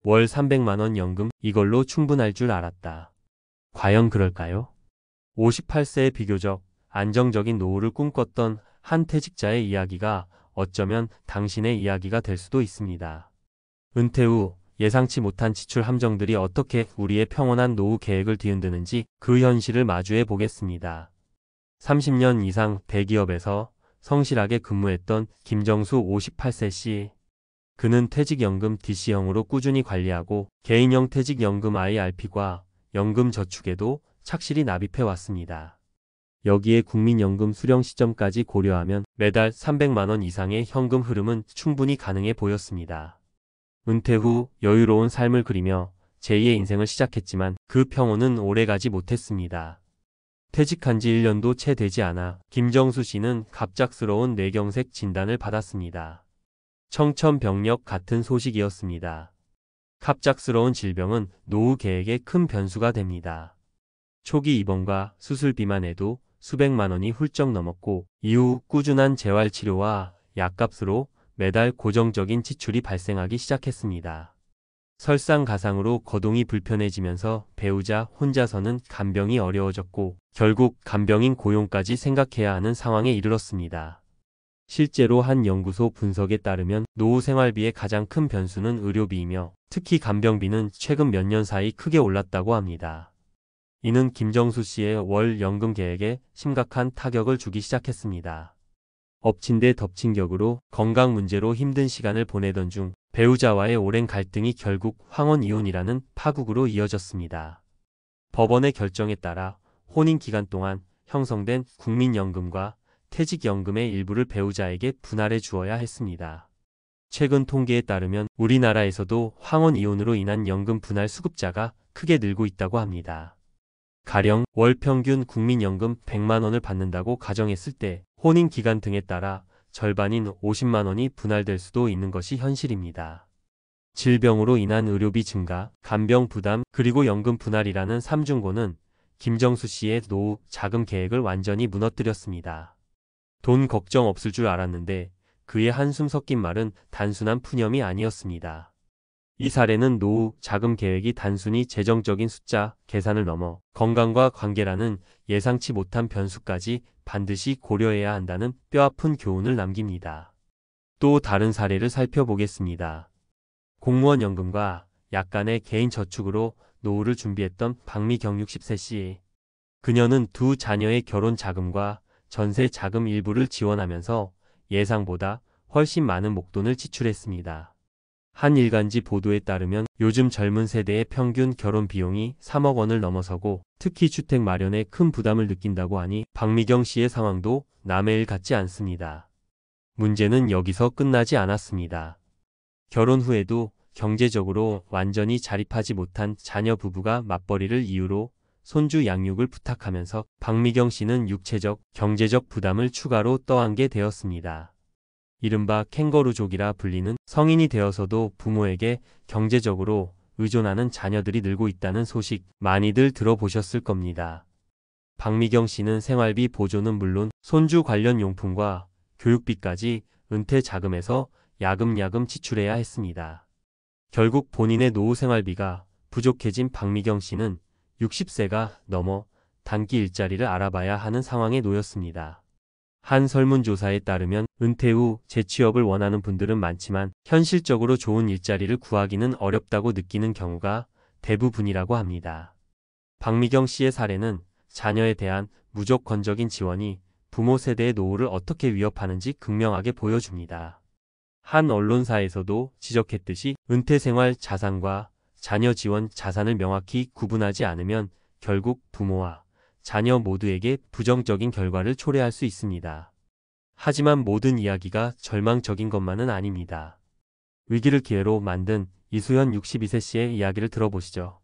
월 300만 원 연금 이걸로 충분할 줄 알았다. 과연 그럴까요? 58세의 비교적 안정적인 노후를 꿈꿨던 한 퇴직자의 이야기가 어쩌면 당신의 이야기가 될 수도 있습니다. 은퇴 후 예상치 못한 지출 함정들이 어떻게 우리의 평온한 노후 계획을 뒤흔드는지 그 현실을 마주해 보겠습니다. 30년 이상 대기업에서 성실하게 근무했던 김정수 58세 씨. 그는 퇴직연금 DC형으로 꾸준히 관리하고 개인형 퇴직연금 IRP과 연금저축에도 착실히 납입해 왔습니다. 여기에 국민연금 수령 시점까지 고려하면 매달 300만 원 이상의 현금 흐름은 충분히 가능해 보였습니다. 은퇴 후 여유로운 삶을 그리며 제2의 인생을 시작했지만 그 평온은 오래가지 못했습니다. 퇴직한 지 1년도 채 되지 않아 김정수 씨는 갑작스러운 뇌경색 진단을 받았습니다. 청천벽력 같은 소식이었습니다. 갑작스러운 질병은 노후 계획에 큰 변수가 됩니다. 초기 입원과 수술비만 해도 수백만 원이 훌쩍 넘었고 이후 꾸준한 재활치료와 약값으로 매달 고정적인 지출이 발생하기 시작했습니다. 설상가상으로 거동이 불편해지면서 배우자 혼자서는 간병이 어려워졌고 결국 간병인 고용까지 생각해야 하는 상황에 이르렀습니다. 실제로 한 연구소 분석에 따르면 노후 생활비의 가장 큰 변수는 의료비이며 특히 간병비는 최근 몇 년 사이 크게 올랐다고 합니다. 이는 김정수 씨의 월 연금 계획에 심각한 타격을 주기 시작했습니다. 엎친 데 덮친 격으로 건강 문제로 힘든 시간을 보내던 중 배우자와의 오랜 갈등이 결국 황혼 이혼이라는 파국으로 이어졌습니다. 법원의 결정에 따라 혼인 기간 동안 형성된 국민연금과 퇴직연금의 일부를 배우자에게 분할해 주어야 했습니다. 최근 통계에 따르면 우리나라에서도 황혼 이혼으로 인한 연금 분할 수급자가 크게 늘고 있다고 합니다. 가령 월 평균 국민연금 100만 원을 받는다고 가정했을 때 혼인 기간 등에 따라 절반인 50만 원이 분할될 수도 있는 것이 현실입니다. 질병으로 인한 의료비 증가, 간병 부담, 그리고 연금 분할이라는 삼중고는 김정수 씨의 노후 자금 계획을 완전히 무너뜨렸습니다. 돈 걱정 없을 줄 알았는데 그의 한숨 섞인 말은 단순한 푸념이 아니었습니다. 이 사례는 노후 자금 계획이 단순히 재정적인 숫자 계산을 넘어 건강과 관계라는 예상치 못한 변수까지 반드시 고려해야 한다는 뼈아픈 교훈을 남깁니다. 또 다른 사례를 살펴보겠습니다. 공무원 연금과 약간의 개인 저축으로 노후를 준비했던 박미경 60세 씨. 그녀는 두 자녀의 결혼 자금과 전세 자금 일부를 지원하면서 예상보다 훨씬 많은 목돈을 지출했습니다. 한 일간지 보도에 따르면 요즘 젊은 세대의 평균 결혼 비용이 3억 원을 넘어서고 특히 주택 마련에 큰 부담을 느낀다고 하니 박미경 씨의 상황도 남의 일 같지 않습니다. 문제는 여기서 끝나지 않았습니다. 결혼 후에도 경제적으로 완전히 자립하지 못한 자녀 부부가 맞벌이를 이유로 손주 양육을 부탁하면서 박미경 씨는 육체적, 경제적 부담을 추가로 떠안게 되었습니다. 이른바 캥거루족이라 불리는 성인이 되어서도 부모에게 경제적으로 의존하는 자녀들이 늘고 있다는 소식 많이들 들어보셨을 겁니다. 박미경 씨는 생활비 보조는 물론 손주 관련 용품과 교육비까지 은퇴 자금에서 야금야금 지출해야 했습니다. 결국 본인의 노후 생활비가 부족해진 박미경 씨는 60세가 넘어 단기 일자리를 알아봐야 하는 상황에 놓였습니다. 한 설문조사에 따르면 은퇴 후 재취업을 원하는 분들은 많지만 현실적으로 좋은 일자리를 구하기는 어렵다고 느끼는 경우가 대부분이라고 합니다. 박미경 씨의 사례는 자녀에 대한 무조건적인 지원이 부모 세대의 노후를 어떻게 위협하는지 극명하게 보여줍니다. 한 언론사에서도 지적했듯이 은퇴생활 자산과 자녀 지원 자산을 명확히 구분하지 않으면 결국 부모와 자녀 모두에게 부정적인 결과를 초래할 수 있습니다. 하지만 모든 이야기가 절망적인 것만은 아닙니다. 위기를 기회로 만든 이수연 62세 씨의 이야기를 들어보시죠.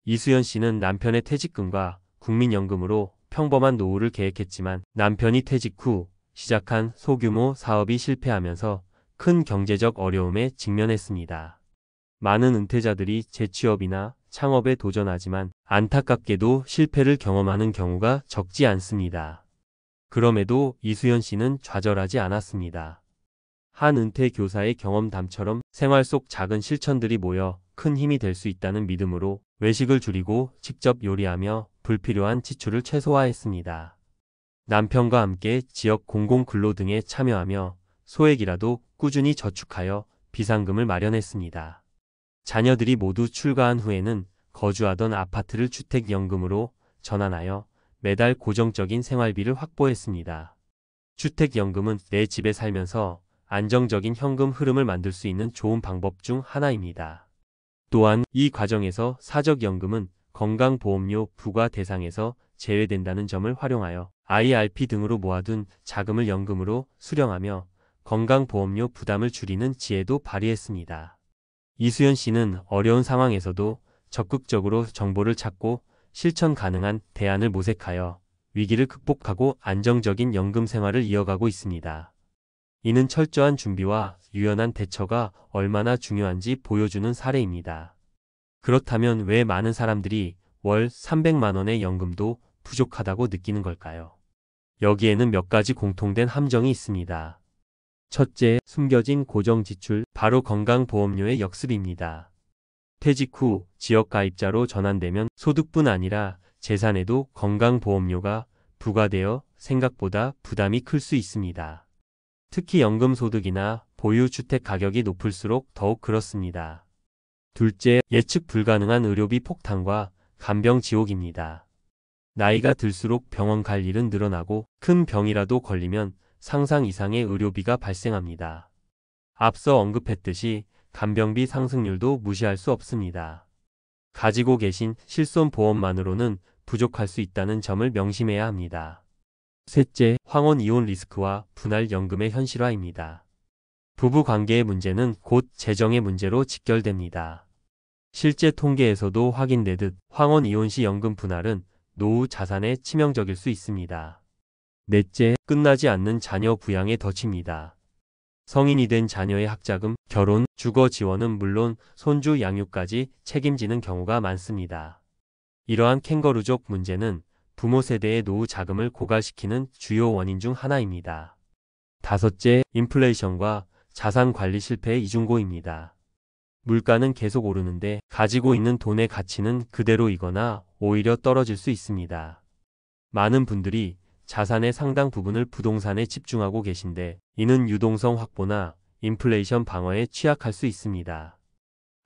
이수연 씨는 남편의 퇴직금과 국민연금으로 평범한 노후를 계획했지만 남편이 퇴직 후 시작한 소규모 사업이 실패하면서 큰 경제적 어려움에 직면했습니다. 많은 은퇴자들이 재취업이나 창업에 도전하지만 안타깝게도 실패를 경험하는 경우가 적지 않습니다. 그럼에도 이수연 씨는 좌절하지 않았습니다. 한 은퇴 교사의 경험담처럼 생활 속 작은 실천들이 모여 큰 힘이 될 수 있다는 믿음으로 외식을 줄이고 직접 요리하며 불필요한 지출을 최소화했습니다. 남편과 함께 지역 공공근로 등에 참여하며 소액이라도 꾸준히 저축하여 비상금을 마련했습니다. 자녀들이 모두 출가한 후에는 거주하던 아파트를 주택연금으로 전환하여 매달 고정적인 생활비를 확보했습니다. 주택연금은 내 집에 살면서 안정적인 현금 흐름을 만들 수 있는 좋은 방법 중 하나입니다. 또한 이 과정에서 사적연금은 건강보험료 부과 대상에서 제외된다는 점을 활용하여 IRP 등으로 모아둔 자금을 연금으로 수령하며 건강보험료 부담을 줄이는 지혜도 발휘했습니다. 이수연 씨는 어려운 상황에서도 적극적으로 정보를 찾고 실천 가능한 대안을 모색하여 위기를 극복하고 안정적인 연금 생활을 이어가고 있습니다. 이는 철저한 준비와 유연한 대처가 얼마나 중요한지 보여주는 사례입니다. 그렇다면 왜 많은 사람들이 월 300만 원의 연금도 부족하다고 느끼는 걸까요? 여기에는 몇 가지 공통된 함정이 있습니다. 첫째, 숨겨진 고정지출, 바로 건강보험료의 역습입니다. 퇴직 후 지역가입자로 전환되면 소득뿐 아니라 재산에도 건강보험료가 부과되어 생각보다 부담이 클 수 있습니다. 특히 연금소득이나 보유주택 가격이 높을수록 더욱 그렇습니다. 둘째, 예측 불가능한 의료비 폭탄과 간병지옥입니다. 나이가 들수록 병원 갈 일은 늘어나고 큰 병이라도 걸리면 상상 이상의 의료비가 발생합니다. 앞서 언급했듯이 간병비 상승률도 무시할 수 없습니다. 가지고 계신 실손보험만으로는 부족할 수 있다는 점을 명심해야 합니다. 셋째, 황혼 이혼 리스크와 분할 연금의 현실화입니다. 부부 관계의 문제는 곧 재정의 문제로 직결됩니다. 실제 통계에서도 확인되듯 황혼 이혼 시 연금 분할은 노후 자산에 치명적일 수 있습니다. 넷째, 끝나지 않는 자녀 부양의 덫입니다. 성인이 된 자녀의 학자금, 결혼, 주거 지원은 물론 손주 양육까지 책임지는 경우가 많습니다. 이러한 캥거루족 문제는 부모 세대의 노후 자금을 고갈시키는 주요 원인 중 하나입니다. 다섯째, 인플레이션과 자산 관리 실패의 이중고입니다. 물가는 계속 오르는데 가지고 있는 돈의 가치는 그대로이거나 오히려 떨어질 수 있습니다. 많은 분들이 자산의 상당 부분을 부동산에 집중하고 계신데 이는 유동성 확보나 인플레이션 방어에 취약할 수 있습니다.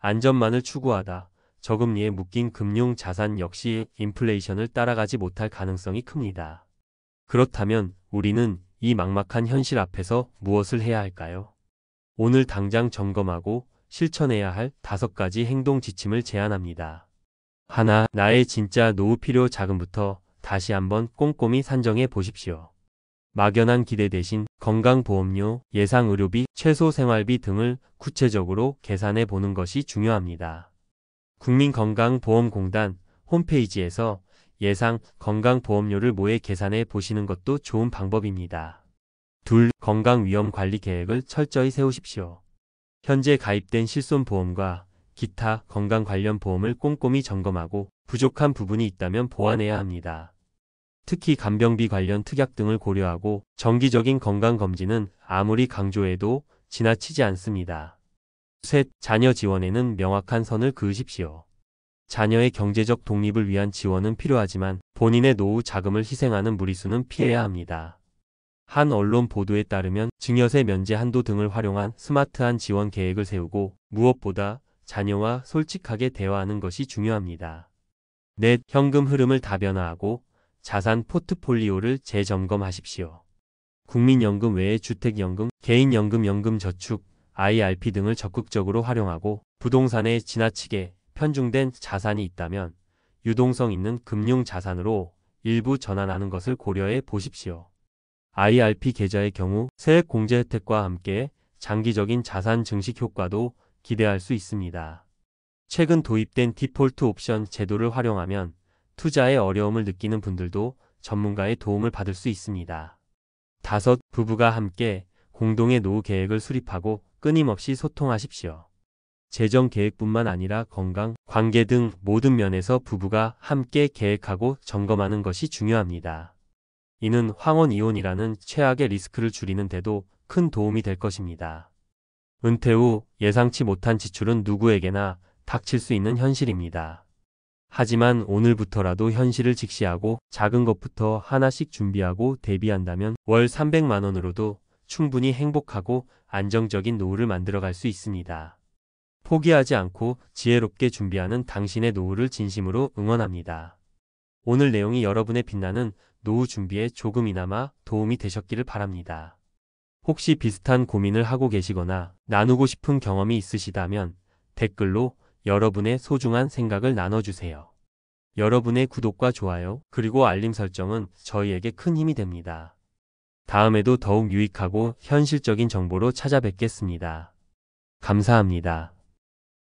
안전만을 추구하다 저금리에 묶인 금융 자산 역시 인플레이션을 따라가지 못할 가능성이 큽니다. 그렇다면 우리는 이 막막한 현실 앞에서 무엇을 해야 할까요? 오늘 당장 점검하고 실천해야 할 5가지 행동 지침을 제안합니다. 하나, 나의 진짜 노후 필요 자금부터 다시 한번 꼼꼼히 산정해 보십시오. 막연한 기대 대신 건강보험료, 예상의료비, 최소생활비 등을 구체적으로 계산해 보는 것이 중요합니다. 국민건강보험공단 홈페이지에서 예상 건강보험료를 모의 계산해 보시는 것도 좋은 방법입니다. 둘, 건강위험관리 계획을 철저히 세우십시오. 현재 가입된 실손보험과 기타 건강 관련 보험을 꼼꼼히 점검하고 부족한 부분이 있다면 보완해야 합니다. 특히 간병비 관련 특약 등을 고려하고 정기적인 건강검진은 아무리 강조해도 지나치지 않습니다. 셋, 자녀 지원에는 명확한 선을 그으십시오. 자녀의 경제적 독립을 위한 지원은 필요하지만 본인의 노후 자금을 희생하는 무리수는 피해야 합니다. 한 언론 보도에 따르면 증여세 면제 한도 등을 활용한 스마트한 지원 계획을 세우고 무엇보다 자녀와 솔직하게 대화하는 것이 중요합니다. 넷, 현금 흐름을 다변화하고 자산 포트폴리오를 재점검하십시오. 국민연금 외에 주택연금, 개인연금, 연금저축, IRP 등을 적극적으로 활용하고 부동산에 지나치게 편중된 자산이 있다면 유동성 있는 금융자산으로 일부 전환하는 것을 고려해 보십시오. IRP 계좌의 경우 세액 공제 혜택과 함께 장기적인 자산 증식 효과도 기대할 수 있습니다. 최근 도입된 디폴트 옵션 제도를 활용하면 투자에 어려움을 느끼는 분들도 전문가의 도움을 받을 수 있습니다. 다섯, 부부가 함께 공동의 노후 계획을 수립하고 끊임없이 소통하십시오. 재정 계획뿐만 아니라 건강, 관계 등 모든 면에서 부부가 함께 계획하고 점검하는 것이 중요합니다. 이는 황혼 이혼이라는 최악의 리스크를 줄이는 데도 큰 도움이 될 것입니다. 은퇴 후 예상치 못한 지출은 누구에게나 닥칠 수 있는 현실입니다. 하지만 오늘부터라도 현실을 직시하고 작은 것부터 하나씩 준비하고 대비한다면 월 300만 원으로도 충분히 행복하고 안정적인 노후를 만들어갈 수 있습니다. 포기하지 않고 지혜롭게 준비하는 당신의 노후를 진심으로 응원합니다. 오늘 내용이 여러분의 빛나는 노후 준비에 조금이나마 도움이 되셨기를 바랍니다. 혹시 비슷한 고민을 하고 계시거나 나누고 싶은 경험이 있으시다면 댓글로 여러분의 소중한 생각을 나눠주세요. 여러분의 구독과 좋아요 그리고 알림 설정은 저희에게 큰 힘이 됩니다. 다음에도 더욱 유익하고 현실적인 정보로 찾아뵙겠습니다. 감사합니다.